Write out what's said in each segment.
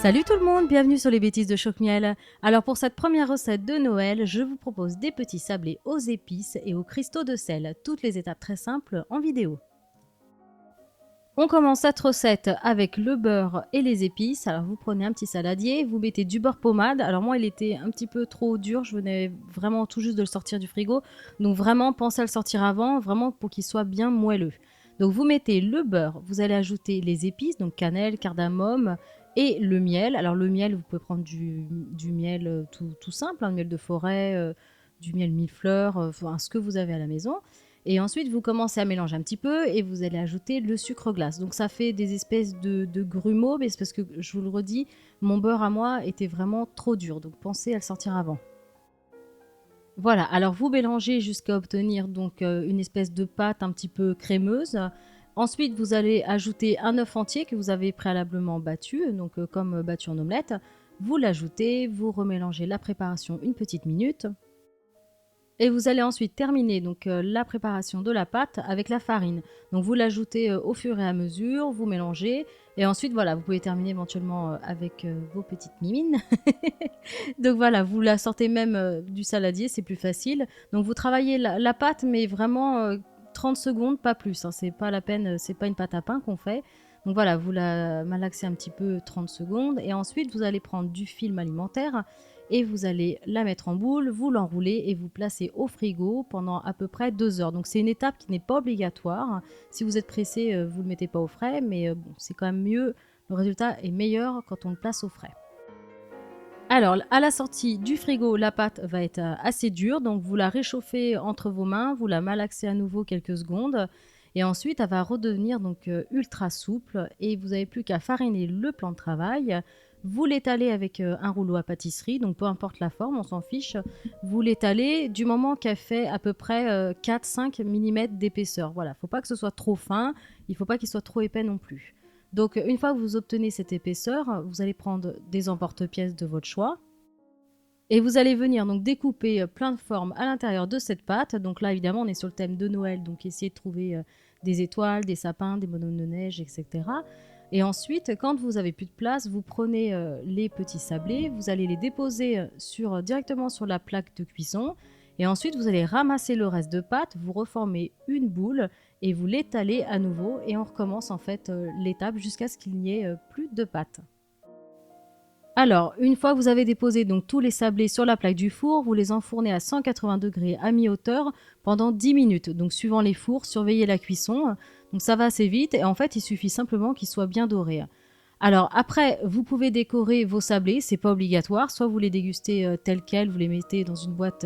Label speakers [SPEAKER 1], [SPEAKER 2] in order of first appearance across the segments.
[SPEAKER 1] Salut tout le monde, bienvenue sur les bêtises de Choc-Miel. Alors pour cette première recette de Noël, je vous propose des petits sablés aux épices et aux cristaux de sel. Toutes les étapes très simples en vidéo. On commence cette recette avec le beurre et les épices. Alors vous prenez un petit saladier, vous mettez du beurre pommade. Alors moi il était un petit peu trop dur, je venais vraiment tout juste de le sortir du frigo. Donc vraiment pensez à le sortir avant, vraiment pour qu'il soit bien moelleux. Donc vous mettez le beurre, vous allez ajouter les épices, donc cannelle, cardamome et le miel. Alors le miel, vous pouvez prendre du miel tout simple, un miel de forêt, du miel millefleurs, enfin ce que vous avez à la maison. Et ensuite, vous commencez à mélanger un petit peu et vous allez ajouter le sucre glace. Donc ça fait des espèces de grumeaux, mais c'est parce que, je vous le redis, mon beurre à moi était vraiment trop dur. Donc pensez à le sortir avant. Voilà, alors vous mélangez jusqu'à obtenir donc une espèce de pâte un petit peu crémeuse. Ensuite, vous allez ajouter un œuf entier que vous avez préalablement battu, donc comme battu en omelette. Vous l'ajoutez, vous remélangez la préparation une petite minute. Et vous allez ensuite terminer donc la préparation de la pâte avec la farine. Donc vous l'ajoutez au fur et à mesure, vous mélangez et ensuite voilà, vous pouvez terminer éventuellement avec vos petites mimines. Donc voilà, vous la sortez même du saladier, c'est plus facile. Donc vous travaillez la pâte mais vraiment 30 secondes, pas plus, hein. C'est pas la peine, c'est pas une pâte à pain qu'on fait. Donc voilà, vous la malaxez un petit peu 30 secondes et ensuite vous allez prendre du film alimentaire et vous allez la mettre en boule, vous l'enroulez et vous placez au frigo pendant à peu près 2 heures. Donc c'est une étape qui n'est pas obligatoire. Si vous êtes pressé, vous ne le mettez pas au frais, mais bon, c'est quand même mieux. Le résultat est meilleur quand on le place au frais. Alors, à la sortie du frigo, la pâte va être assez dure, donc vous la réchauffez entre vos mains, vous la malaxez à nouveau quelques secondes, et ensuite elle va redevenir donc ultra souple, et vous n'avez plus qu'à fariner le plan de travail. Vous l'étalez avec un rouleau à pâtisserie, donc peu importe la forme, on s'en fiche. Vous l'étalez du moment qu'elle fait à peu près 4-5 mm d'épaisseur. Voilà, il ne faut pas que ce soit trop fin, il ne faut pas qu'il soit trop épais non plus. Donc, une fois que vous obtenez cette épaisseur, vous allez prendre des emporte-pièces de votre choix et vous allez venir donc découper plein de formes à l'intérieur de cette pâte. Donc là, évidemment, on est sur le thème de Noël, donc essayez de trouver des étoiles, des sapins, des bonhommes de neige, etc. Et ensuite, quand vous avez plus de place, vous prenez les petits sablés, vous allez les déposer directement sur la plaque de cuisson. Et ensuite, vous allez ramasser le reste de pâte, vous reformez une boule et vous l'étalez à nouveau. Et on recommence en fait l'étape jusqu'à ce qu'il n'y ait plus de pâte. Alors, une fois que vous avez déposé donc tous les sablés sur la plaque du four, vous les enfournez à 180 degrés à mi-hauteur pendant 10 minutes. Donc, suivant les fours, surveillez la cuisson. Donc, ça va assez vite et en fait, il suffit simplement qu'ils soient bien dorés. Alors, après, vous pouvez décorer vos sablés, c'est pas obligatoire. Soit vous les dégustez tels quels, vous les mettez dans une boîte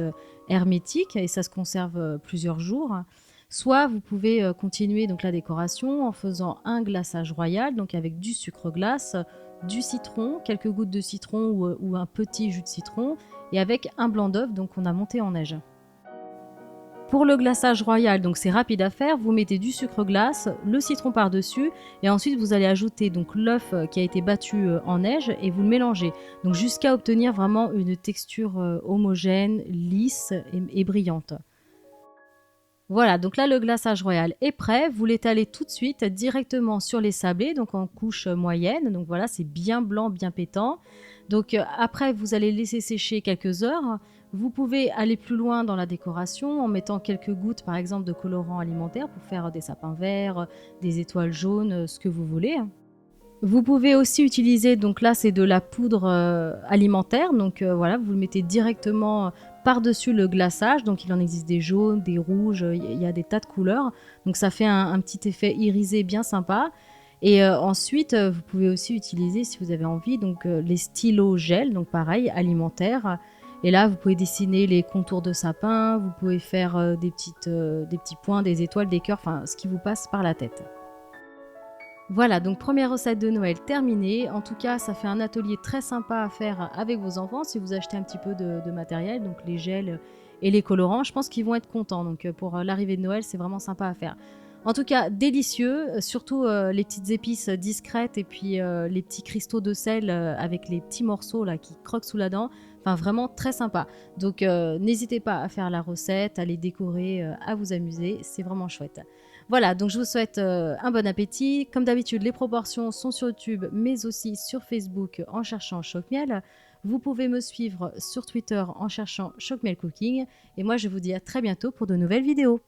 [SPEAKER 1] hermétique et ça se conserve plusieurs jours. Soit vous pouvez continuer donc la décoration en faisant un glaçage royal, donc avec du sucre glace, du citron, quelques gouttes de citron ou un petit jus de citron, et avec un blanc d'œuf donc qu'on a monté en neige. Pour le glaçage royal, donc c'est rapide à faire, vous mettez du sucre glace, le citron par-dessus, et ensuite vous allez ajouter donc l'œuf qui a été battu en neige et vous le mélangez. Donc jusqu'à obtenir vraiment une texture homogène, lisse et brillante. Voilà, donc là le glaçage royal est prêt, vous l'étalez tout de suite directement sur les sablés, donc en couche moyenne, donc voilà c'est bien blanc, bien pétant. Donc après vous allez laisser sécher quelques heures, vous pouvez aller plus loin dans la décoration en mettant quelques gouttes par exemple de colorant alimentaire pour faire des sapins verts, des étoiles jaunes, ce que vous voulez. Vous pouvez aussi utiliser, donc là c'est de la poudre alimentaire, donc voilà, vous le mettez directement par-dessus le glaçage, donc il en existe des jaunes, des rouges, il y a des tas de couleurs, donc ça fait un petit effet irisé bien sympa. Et ensuite, vous pouvez aussi utiliser, si vous avez envie, donc les stylos gel, donc pareil, alimentaires. Et là, vous pouvez dessiner les contours de sapin, vous pouvez faire des petits points, des étoiles, des cœurs, enfin ce qui vous passe par la tête. Voilà, donc première recette de Noël terminée. En tout cas, ça fait un atelier très sympa à faire avec vos enfants si vous achetez un petit peu de matériel, donc les gels et les colorants. Je pense qu'ils vont être contents. Donc pour l'arrivée de Noël, c'est vraiment sympa à faire. En tout cas, délicieux, surtout les petites épices discrètes et puis les petits cristaux de sel avec les petits morceaux là qui croquent sous la dent. Enfin, vraiment très sympa. Donc n'hésitez pas à faire la recette, à les décorer, à vous amuser. C'est vraiment chouette. Voilà, donc je vous souhaite un bon appétit. Comme d'habitude, les proportions sont sur YouTube, mais aussi sur Facebook en cherchant Choc-Miel. Vous pouvez me suivre sur Twitter en cherchant Choc-Miel Cooking. Et moi, je vous dis à très bientôt pour de nouvelles vidéos.